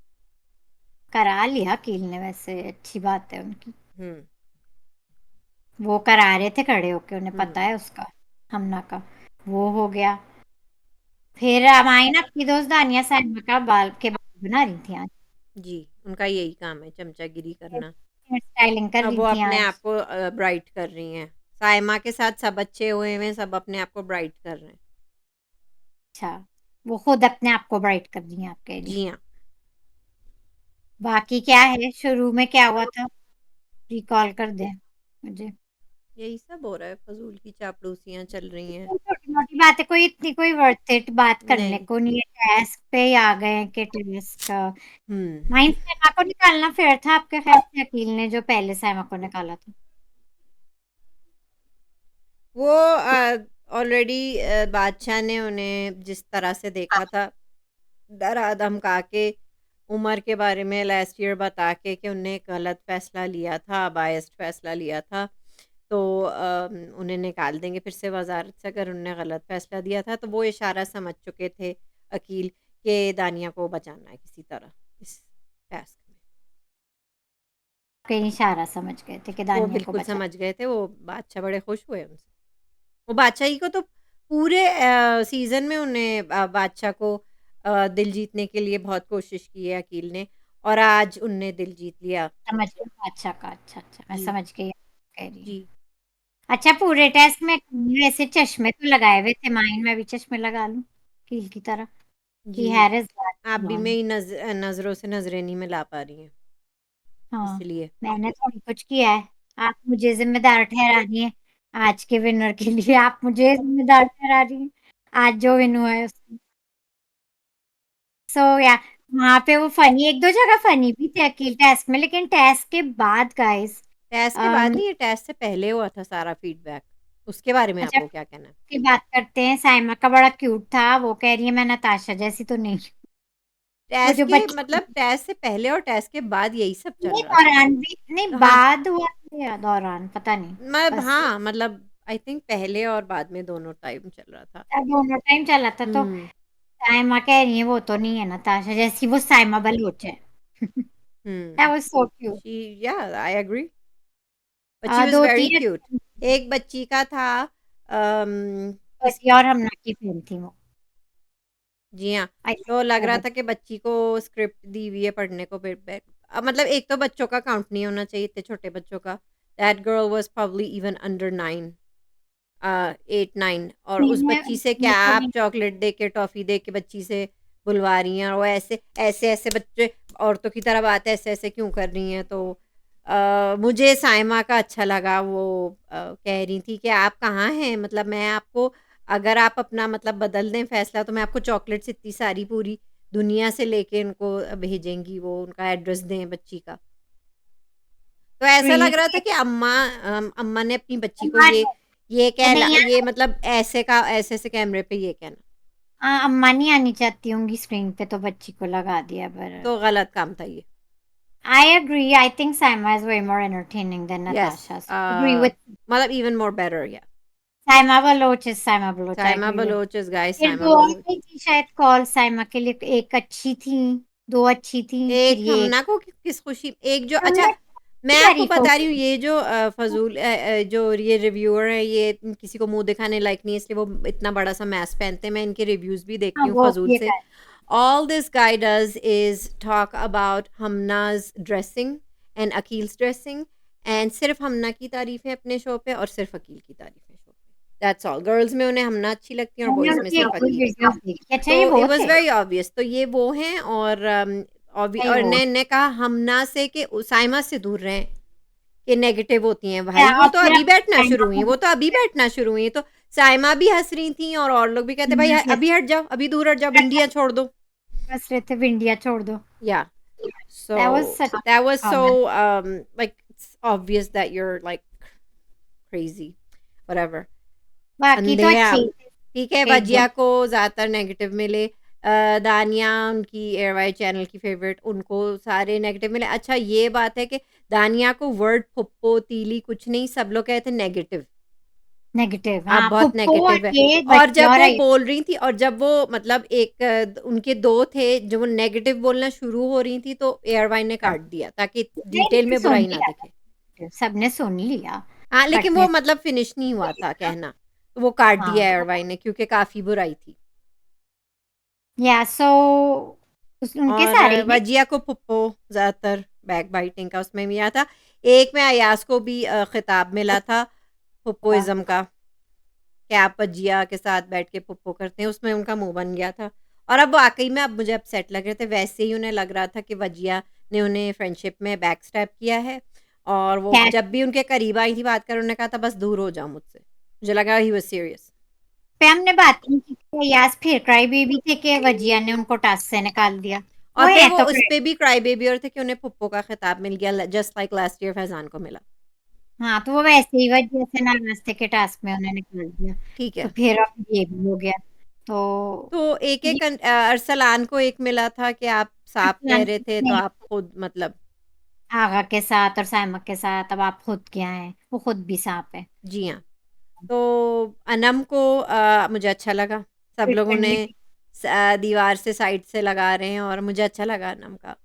करा लिया कील ने, वैसे अच्छी बात है उनकी। हम्म। वो करा रहे थे खड़े होके, उन्हें पता हम्म। है उसका। हमना का वो हो गया। फिर माइन आपकी दोस्त दानिया साइमा का बाल बना रही थी आज। जी, उनका यही काम है चमचागिरी करना। हेयर स्टाइलिंग कर अब रही वो थी अपने आज। आप को ब्राइट कर रही हैं। साइमा के साथ सब अच्छे हुए हैं, सब अपने आप को ब्राइट कर रहे हैं। अच्छा, वो खुद अपने आप को ब्राइट कर रही हैं आप कह रही। जी हाँ। बाकी क्या है, शुरू में क्या हुआ था, रिकॉल कर दें मुझे। यही सब हो रहा है, फजूल की चापलूसियाँ चल रही हैं। छोटी मोटी बातें, कोई इतनी कोई वर्थ इट बात करने नहीं। को नहीं है। टास्क पे ही आ गए हैं कि टास्क हुँ। माइंड साइमा को निकालना फेयर था आपके ख्याल से, अकील ने जो पहले साइमा को निकाला था। वो ऑलरेडी बादशाह ने उन्हें जिस तरह से देखा था, डरा धमका के, उमर के बारे में लास्ट ईयर बता के कि उन्हें एक गलत फ़ैसला लिया था, बायस्ड फ़ैसला लिया था, तो उन्हें निकाल देंगे फिर से वज़ारत से अगर उन्होंने गलत फ़ैसला दिया था। तो वो इशारा समझ चुके थे अकील कि दानिया को बचाना है किसी तरह इस टास्क में। कहीं इशारा समझ गए थे कि वो दानिया को बिल्कुल बचा। समझ गए थे, वो बादशाह बड़े खुश हुए उनसे। वो बादशाही को तो पूरे सीज़न में उन्हें बादशाह को दिल जीतने के लिए बहुत कोशिश की है अकील ने, और आज उनने दिल जीत लिया। समझ गया अच्छा का, अच्छा अच्छा मैं जी, समझ गई आप कह रही जी, हैं। अच्छा, पूरे टेस्ट में वैसे चश्मे तो लगाए हुए थे माइन, मैं भी चश्मे लगा लूं कील की तरह। जी। ही हैर इज आप भी लॉन्ग। मेरी नज़रों से नज़रें नहीं मिला पा रही हैं, हाँ, इसलिए। मैंने थोड़ी कुछ किया है। आप मुझे जिम्मेदार ठहरा रही हैं आज के विनर के लिए, आप मुझे जिम्मेदार ठहरा रही हैं आज जो विन हुआ है उसको। सो या वहां पे वो फनी, एक दो जगह फनी भी थे अकील टेस्ट में, लेकिन टेस्ट के बाद गाइस। टेस्ट के बाद नहीं, ये टेस्ट से पहले हुआ था सारा फीडबैक। उसके बारे में अच्छा, आपको क्या कहना है? की बात करते हैं, साइमा का बड़ा क्यूट था, वो कह रही है मैं नताशा जैसी तो नहीं। वो टेस्ट जो के बच्ची मतलब टेस्ट से पहले और टेस्ट के बाद यही सब चल नहीं, रहा था। दौरान भी नहीं, हाँ, बाद हुआ था या दौरान पता नहीं। बस हाँ, मतलब आई थिंक पहले और बाद में दोनों टाइम चल रहा था। दोनों टाइम चला था तो। हुँ, साइमा कह रही है वो तो नहीं है नताशा जैसी, वो साइमा बलोच है। That हुँ। was so cute। I agree, but she was though very तीन क्यूट। एक बच्ची का था किस बच्ची और हमना की फिल्म थी वो। जी हाँ, आई तो लग वो रहा था बच्ची कि बच्ची को स्क्रिप्ट दी हुई है पढ़ने को, मतलब एक तो बच्चों का काउंट नहीं होना चाहिए, इतने छोटे बच्चों का। That girl was probably even under 9, 8-9, और उस बच्ची से क्या मेरे को आप नहीं। चॉकलेट दे के, टॉफ़ी दे के बच्ची से बुलवा रही हैं, और वो ऐसे बच्चे औरतों की तरह बात ऐसे-ऐसे क्यों कर रही हैं? तो मुझे साइमा का अच्छा लगा, वो कह रही थी कि आप कहाँ हैं? मतलब मैं आपको, अगर आप अपना मतलब बदल दें फ़ैसला, तो मैं आपको चॉकलेट्स इतनी सारी पूरी दुनिया से लेके उनको भेजेंगी, वो उनका एड्रेस दें बच्ची का। तो ऐसा लग रहा था कि अम्मा ने अपनी बच्ची को नहीं ये मतलब ऐसे-ऐसे कैमरे पे ये कहना, अम्मा नहीं आनी चाहती होंगी स्क्रीन पे तो बच्ची को लगा दिया, पर तो गलत काम था ये। I agree, I think Saima is way more entertaining than yes, Natasha, so agree with मतलब इवन मोर बेटर, या Saima Baloch is Saima Baloch, I Saima agree with. Baloch is guys फिर साइमा दो और बलोच। नहीं थी शायद कॉल साइमा के लिए, एक अच्छी थी, दो अच्छी थी, फिर एक ये हमना को किस खुशी, एक जो अच्छा, हमने की मैं आपको तारीफ हो बता रही हूँ, गई। ये जो जो ये रिव्यूअर है, ये किसी को मुँह दिखाने लायक नहीं है, इसलिए वो इतना बड़ा-सा मैस पहनते हैं। मैं इनके रिव्यूज़ भी हाँ देखती हूँ वो फ़ज़ूल ये से। कर। All this guy does is talk about हमना's dressing and अकील्स dressing, and सिर्फ़ हमना की तारीफ़ें अपने शो पे और सिर्फ़ अकील की तारीफ़ें शो पे। That's all। गर्ल्स में उन्हें हमना अच्छी लगती है और मैंने बॉयज़ में उनकी एक सिर्फ़ कोई अकील। वीडियो देखी, अच्छा तो ये इट वो वाज़ थे, वेरी ऑब्वियस, तो ये वो हैं, और अच्छा ये वो ने कहा हमना से कि साइमा से दूर रहें, कि नेगेटिव होती हैं क्या, भाई, वो और तो फिर अभी बैठना शुरू साइमा हुई हैं, को वो तो अभी बैठना शुरू हुई हैं, तो साइमा भी हँस रही थी और लोग भी कहते भाई अभी हट जाओ, अभी दूर हट जाओ, भिंडियाँ छोड़ दो। बस रहे थे भिंडिया छोड़ दो। Yeah. That was So such a that was comment। so like it's obvious that you're like crazy, whatever. बाकी तो अंधे हैं अच्छे आप। ही थे, ठीक है, एक दो। वजिया को ज़्यादातर नेगेटिव मिले, दानिया उनकी एयरवाई चैनल की फेवरेट, उनको सारे नेगेटिव मिले। अच्छा, ये बात है कि दानिया को वर्ड फुप्पो तीली कुछ नहीं, सब लोग कहते हैं नेगेटिव, नेगेटिव, आप हाँ बहुत फुप्पो और नेगेटिव है। ये और बच्ची जब और वो आई। बोल रही थी, और जब वो मतलब एक उनके 2 थे जो वो नेगेटिव बोलना शुरू हो रही थी, तो एयरवाई ने काट दिया ताकि नहीं डिटेल नहीं, में सुन बुराई ना लिया दिखे। था, सबने सुन लिया हाँ, लेकिन कटने वो से मतलब फिनिश नहीं हुआ था कहना। तो वो काट दिया हाँ एयरवाई ने क्योंकि काफ़ी बुराई थी। या सो उनके और सारे ही वजिया को पुप्पो ज़्यादातर बैक बाइटिंग का उसमें भी आया था। एक में अयाज को भी खिताब मिला था पुप्पोइज़्म का कि आप वजिया के साथ बैठ के पुप्पो करते हैं, उसमें उनका मुँह बन गया था। और अब वाक़ई में अब मुझे अपसेट लग रहे थे, वैसे ही उन्हें लग रहा था कि वजिया ने उन्हें फ्रेंडशिप में बैक स्टैब किया है और वो कैट जब भी उनके करीब आई थी बात करने, उन्होंने कहा था बस दूर हो जाओ मुझसे। मुझे लगा ही वाज़ सीरियस। पे हमने बात की थी कि यास फिर क्राई बेबी थे कि वजिया ने उनको टास्क से निकाल दिया। और वो फिर है वो तो उस पे भी क्राई बेबी और थे कि उन्हें पुप्पो का खिताब मिल गया just like last year Faizan को मिला। हाँ तो वो वैसे ही वजिया से नाराज थे के टास्क में उन्हें निकाल दिया। ठीक तो है। फिर अब ये भी हो गया। तो तो ये एक-एक अरसलान को एक मिला था कि आप साफ कह रहे थे तो नहीं, आप खुद मतलब आगा के साथ और साइमा के साथ अब आप खुद क्या हैं, वो खुद भी सांप है। जी हाँ। तो अनम को मुझे अच्छा लगा। सब लोग ट्रीटमेंट भी उन्हें दीवार से साइड से लगा रहे हैं और मुझे अच्छा लगा अनम का।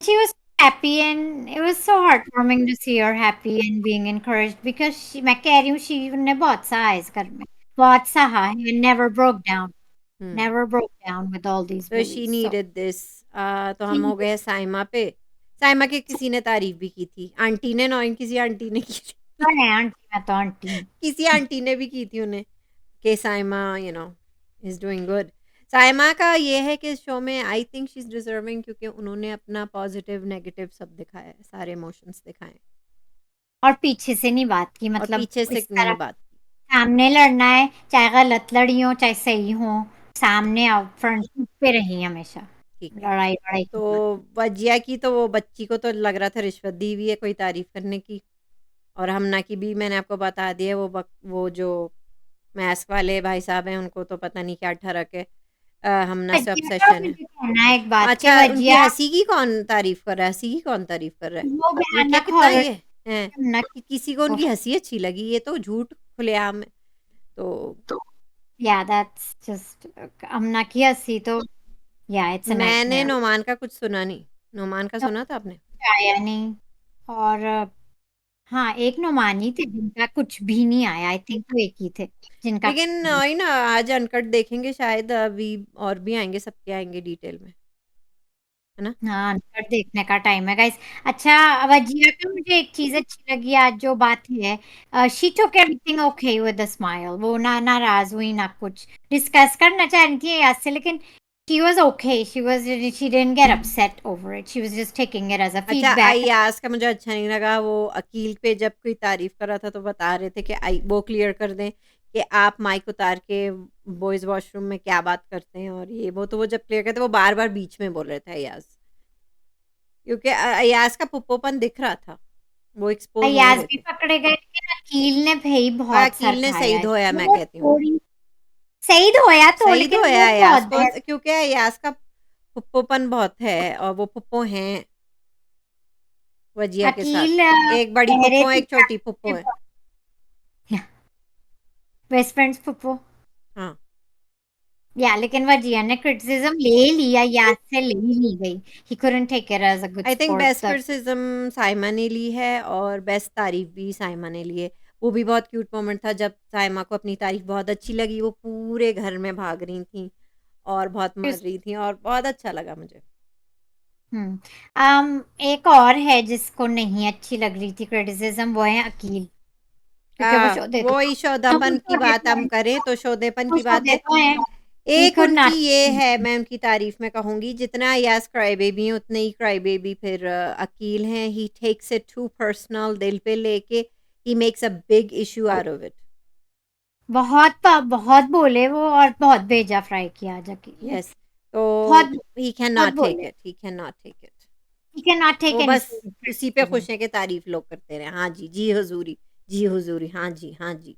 she was happy and it was so heartwarming to see her happy and being encouraged because मैं कह रही हूँ she ने बहुत सहा है इस घर में, बहुत सहा है and hmm. never broke down with all these तो she bullies. So needed this तो she हम हो needed गए साइमा पे। साइमा की किसी ने तारीफ़ भी की थी। आंटी ने नॉइन किसी आंटी ने की थी। तो है आंटी मैं तो आंटी हूँ। किसी आंटी ने भी की थी उन्हें कि Saima is doing good. Saima का ये है कि इस शो में I think she is deserving क्योंकि उन्होंने अपना पॉज़िटिव, नेगेटिव सब दिखाया है, सारे इमोशंस दिखाए हैं और पीछे से नहीं बात की और मतलब पीछे से इस नहीं तरह बात की। सामने लड़ना है चाहे गलत लड़ी हो चाहे सही हो सामने आओ फ्रंट पे रही हमेशा ठीक है। लड़ाई वड़ाई तो की बात। वजिया की तो वो बच्ची को तो लग रहा था रिश्वत दी हुई है कोई तारीफ़ करने की और हमना की भी मैंने आपको बता दिया है वो जो मास्क वाले भाई साहब हैं उनको तो पता नहीं क्या ठरक है। हमना से वजिया का ऑब्सेशन है। मुझे कहना है एक बात कि अच्छा उनकी वजिया हँसी की कौन तारीफ़ कर रहा है? हँसी की कौन तारीफ़ कर रहा है? वो ये क्या भयानक कितना हॉरर ये हैं ना कि किसी को उनकी हँसी अच्छी लगी, ये तो झूठ खुलेआम है। तो या दैट्स जस्ट अमना की हंसी तो या इट्स अ मैंने नाइटमेयर नोमान का कुछ सुना नहीं। नोमान का सुना था आपने? आया नहीं और हाँ एक नुमानी थे जिनका कुछ भी नहीं आया आई थिंक वो एक ही थे जिनका लेकिन वही ना आज अनकट देखेंगे शायद अभी और भी आएँगे, सबके आएँगे डिटेल में, है ना? हाँ अनकट देखने का टाइम है गाइस। अच्छा वजिया का मुझे एक चीज अच्छी लगी आज जो बात है she took everything okay with a smile वो ना नाराज हुई ना कुछ डिस्कस करना चाह रही थी आज से लेकिन she was okay she didn't get upset over it she was just taking it as a अच्छा feedback अय्याज़ का मुझे अच्छा नहीं लगा, वो अकील पे जब कोई तारीफ़ कर रहा था तो बता रहे थे कि वो क्लियर कर दें कि आप माइक उतार के बॉयज़ वॉशरूम में क्या बात करते हैं और ये वो, तो वो जब क्लियर करते वो बार-बार बीच में बोल रहे थे अय्याज़। क्योंकि अय्याज़ का फुप्पोपन दिख रहा था, वो एक्सपोज़ हो अयाज रहे भी थे। पकड़े गए लेकिन अकील ने भाई और बहुत सर अकील ने खाया सही है धोया मैं वो कहती हूँ। थोड़ी सही धोया तो सही लेकिन धोया वो बहुत अय्याज़ को बहस क्योंकि अय्याज़ का फुप्पोपन बहुत है और वो फुप्पो हैं वजिया के साथ। अकील एक बड़ी कह रहे फुप्पो है, थे एक छोटी फुप्पो है। बेस्ट फ्रेंड्स पुप्पो हाँ। या लेकिन वजिया ने क्रिटिसिज्म ले लिया याद से ले ही नहीं गई ही couldn't take it as a good I think sport best criticism Saima ने ली है और बेस्ट तारीफ भी साइमा ने ली है। वो भी बहुत क्यूट मोमेंट था जब साइमा को अपनी तारीफ बहुत अच्छी लगी, वो पूरे घर में भाग रही थीं और बहुत मर रही थीं और बहुत अच्छा लगा मुझे। एक और है जिसको नहीं अच्छी लग रही थी क्रिटिसिज्म वो है अकील क्योंकि वो वो ईशोदापन की बात हम करें तो शोधेपन की बात शोधे है। तो हैं ही एक could उनकी not ये है, मैं उनकी तारीफ में कहूँगी, जितना अय्याज़ क्राई बेबी हैं उतने ही क्राई बेबी फिर अकील हैं। ही टेक्स इट टू पर्सनल, दिल पे लेके he makes a big issue out of it. बहुत बोले वो और बहुत भेजा फ्राई किया आज अकील ने यस, तो बहुत ही कैन बहुत नॉट टेक बोले इट, ही कैन नॉट टेक इट। he cannot take वो any बस sort of उसी पे criticism खुश हैं कि तारीफ लोग करते रहें। हाँ जी, जी हुज़ूरी, जी हुज़ूरी, हाँ जी, हाँ जी।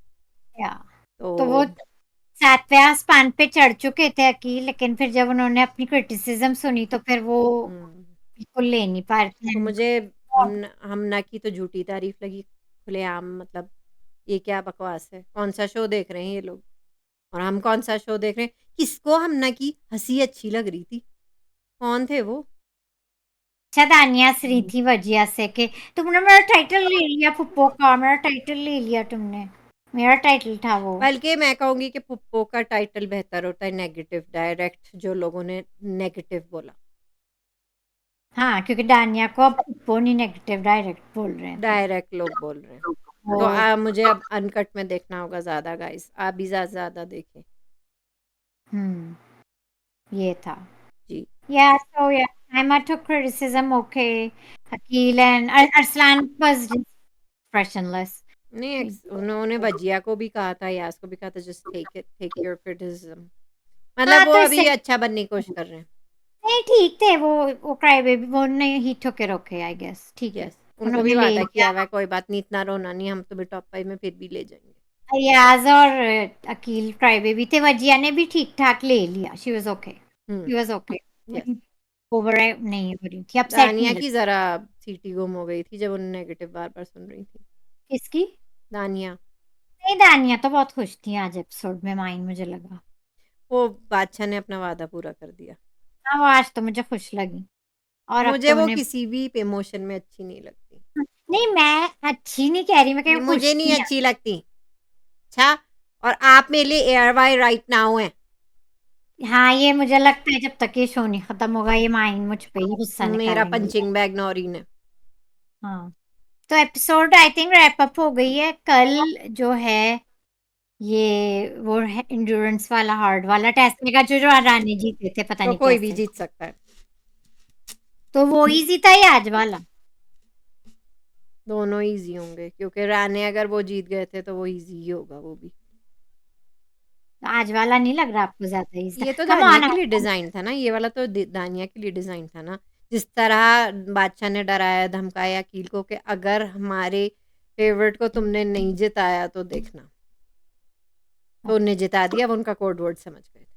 या तो तो वो सातवें आसमान पे चढ़ चुके थे अकील लेकिन फिर जब उन्होंने अपनी क्रिटिसिज्म सुनी तो फिर वो हुँ, बिल्कुल ले नहीं पा रहे थे तो and मुझे बहुत हमना की तो झूठी तारीफ लगी खुलेआम, मतलब ये क्या बकवास है? कौन-सा शो देख रहे हैं ये लोग? और हम कौन-सा शो देख रहे हैं? किसको हमना की हँसी अच्छी लग रही थी? कौन थे वो? अच्छा दानिया श्री थी वजिया से कि तुमने मेरा टाइटल ले लिया फुप्पो का मेरा टाइटल ले लिया तुमने मेरा टाइटल था वो। बल्कि मैं कहूँगी कि पुप्पो का टाइटल बेहतर होता है नेगेटिव, डायरेक्ट जो लोगों ने नेगेटिव बोला। हाँ, क्योंकि डानिया को अब पुप्पो नहीं नेगेटिव डायरेक्ट बोल रहे हैं, तो डायरेक्ट लोग बोल रहे हैं। वो तो मुझे अब अनकट में देखना होगा ज़्यादा गाइस, आप भी ज़्यादा देखें। ये था। जी। Yeah, so yeah, Naima took criticism, okay. Akil and Arslan was just expressionless. नहीं उन्होंने भजिया को भी कहा था, यास को भी कहा था, जस्ट टेक योर क्रिटिसिज्म। मतलब हाँ, वो तो अभी इससे अच्छा बनने की कोशिश कर रहे हैं। नहीं ठीक थे वो क्राई बेबी, वो नहीं, he took it okay, I guess ठीक है। यस, उनको भी उन्होंने ले वादा किया लिया। हुआ है, कोई बात नहीं, इतना रोना नहीं, हम तुम्हें टॉप 5 में फिर भी ले जाएंगे। अयाज और अकील क्राई बेबी थे, वजिया ने भी ठीक ठाक ले लिया, she was okay, she was okay, yes. Over नहीं हो रही थी, अपसेट दानिया नहीं की लगी। ज़रा सीटी गुम हो गई थी जब उन्हें नेगेटिव बार-बार सुन रही थी। किसकी? दानिया। नहीं, दानिया तो बहुत खुश थी आज एपिसोड में, माइन मुझे लगा। वो बादशाह ने अपना वादा पूरा कर दिया। हाँ, वो आज तो मुझे खुश लगी। और अब मुझे तो वो उन्हें किसी भी इमोशन में अच्छी नहीं लगती। नहीं, मैं अच्छी नहीं कह रही, मैं कह रही हूँ मुझे खुश नहीं थी। अच्छी लगती। अच्छा, और आप मेरे लिए एयरवाई राइट नाउ हैं। हाँ, ये मुझे लगता है जब तक ये शो नहीं खत्म होगा ये माइन मुझ पे ही गुस्सा मेरा निकालेंगे। पंचिंग बैग नौरीन है। हाँ, तो episode I think wrap up हो गई है। कल जो है ये वो है इंड्योरेंस वाला हार्ड वाला टेस्ट का, जो रानी जीते थे, पता तो नहीं कोई भी कैसे। जीत सकता है। तो वो इजी था या आज वाला? दोनों इजी होंगे क्योंकि राने अगर वो जीत गए थे तो वो इजी ही होगा वो भी। आज वाला नहीं लग रहा आपको ज्यादा इजी ये था? तो कम दानिया ऑन। के लिए डिजाइन था ना, ये वाला तो दानिया के लिए डिजाइन था ना। जिस तरह बादशाह ने डराया धमकाया अकील को कि अगर हमारे फेवरेट को तुमने नहीं जिताया तो देखना, तो उन्हें जिता दिया। अब उनका कोड वर्ड समझ गए थे।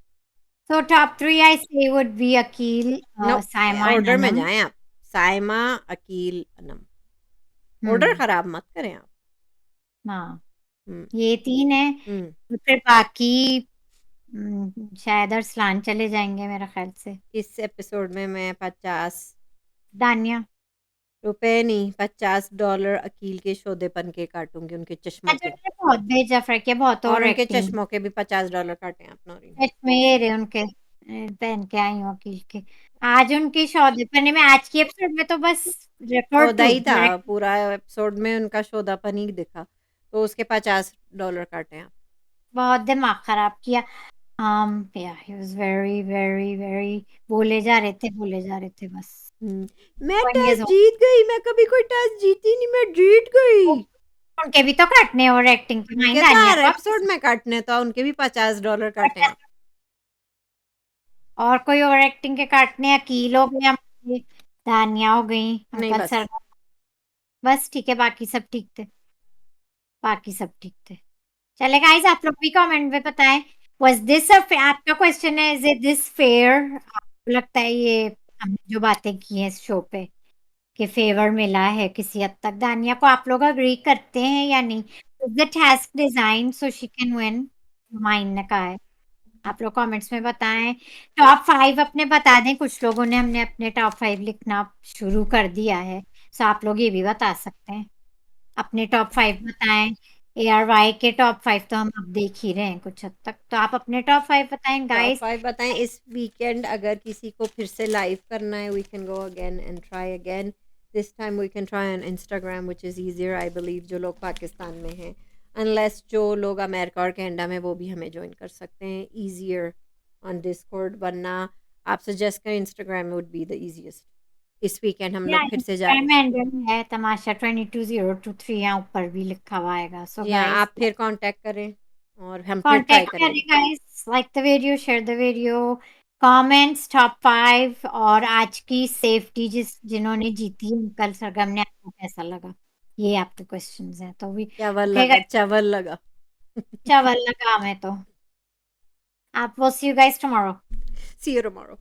So top 3 I say would be Akil, नो, Saima and ऑर्डर में Anam. जाएं आप। साइमा, अकील, अनम। ऑर्डर खराब मत करें आप। हाँ, हम्म, ये 3 है। तो फिर बाकी शायद अरसलान चले जाएंगे मेरा ख्याल से। इस एपिसोड में मैं 50 दानिया। रुपए नहीं, $50 अकील के शोधेपन के काटूंगी, उनके चश्मों अच्छा, के। उन्होंने बहुत भेजा फ्रेक है, बहुत और ओवर उनके एक्टिंग। चश्मों के भी $50 काटे आप नौरीन। में ये रहे उनके पहन के आई हूँ अकील के। आज उनकी शौदेपने में, आज की एपिसोड में तो बस रेफर शोधा टू ही था पूरा एपिसोड में, उनका शोधापन ही दिखा, तो उसके $50 काटे आप। बहुत दिमाग खराब किया। yeah, he was very very very बोले जा रहे थे बस। मैं Going is टेस्ट on. जीत गई, मैं कभी कोई टेस्ट जीती नहीं, मैं जीत गई। उनके भी तो काटने ओवर एक्टिंग के माइंड उनके तो दानिया हर को एपिसोड में काटने, तो उनके भी $50 काटे आप। और कोई ओवर एक्टिंग के काटने अकील हो गए, दानिया हो गई, नहीं अंकल बस। सर, बस ठीक है, बाकी सब ठीक थे, बाकी सब ठीक थे। चले गाइस, आप लोग भी कमेंट में बताएं, वाज दिस आपका क्वेश्चन है, इज इट दिस फेयर? आपको लगता है ये हमने जो बातें की हैं इस शो पे कि फेवर मिला है किसी हद तक दानिया को, आप लोग अग्री करते हैं या नहीं? Is the task design so she can win? Mine ने कहा है, आप लोग कमेंट्स में बताएं। टॉप 5 अपने बता दें, कुछ लोगों ने हमने अपने टॉप 5 लिखना शुरू कर दिया है, सो आप लोग ये भी बता सकते हैं, अपने टॉप 5 बताएं। ARY के टॉप 5 तो हम अब देख ही रहे हैं कुछ हद तक, तो आप अपने टॉप 5 बताएं टॉप गाइस। 5 बताएं। इस वीकेंड अगर किसी को फिर से लाइव करना है, we can go again and try again. This time we can try on Instagram which is easier I believe, जो लोग पाकिस्तान में हैं, अनलेस जो लोग अमेरिका और कनाडा में वो भी हमें ज्वाइन कर सकते हैं ईजियर ऑन डिस्कॉर्ड, वरना आप सजेस्ट करें Instagram would be the easiest. इस वीकेंड हम लोग फिर से जा रहे हैं, है तमाशा 22023 यहाँ ऊपर भी लिखा हुआ आएगा, सो या गाइस आप फिर कांटेक्ट करें और हम फिर ट्राई कांटेक्ट करें करेंगे। Guys, like the video, share the video, comments top 5 और आज की सेफ्टी जिन्होंने जीती अंकल सरगम ने, आपको कैसा लगा? ये आपके क्वेश्चंस हैं, तो भी चावल okay, लगा, चावल लगा। चावल लगा मैं तो। आप will see you guys tomorrow. See you tomorrow.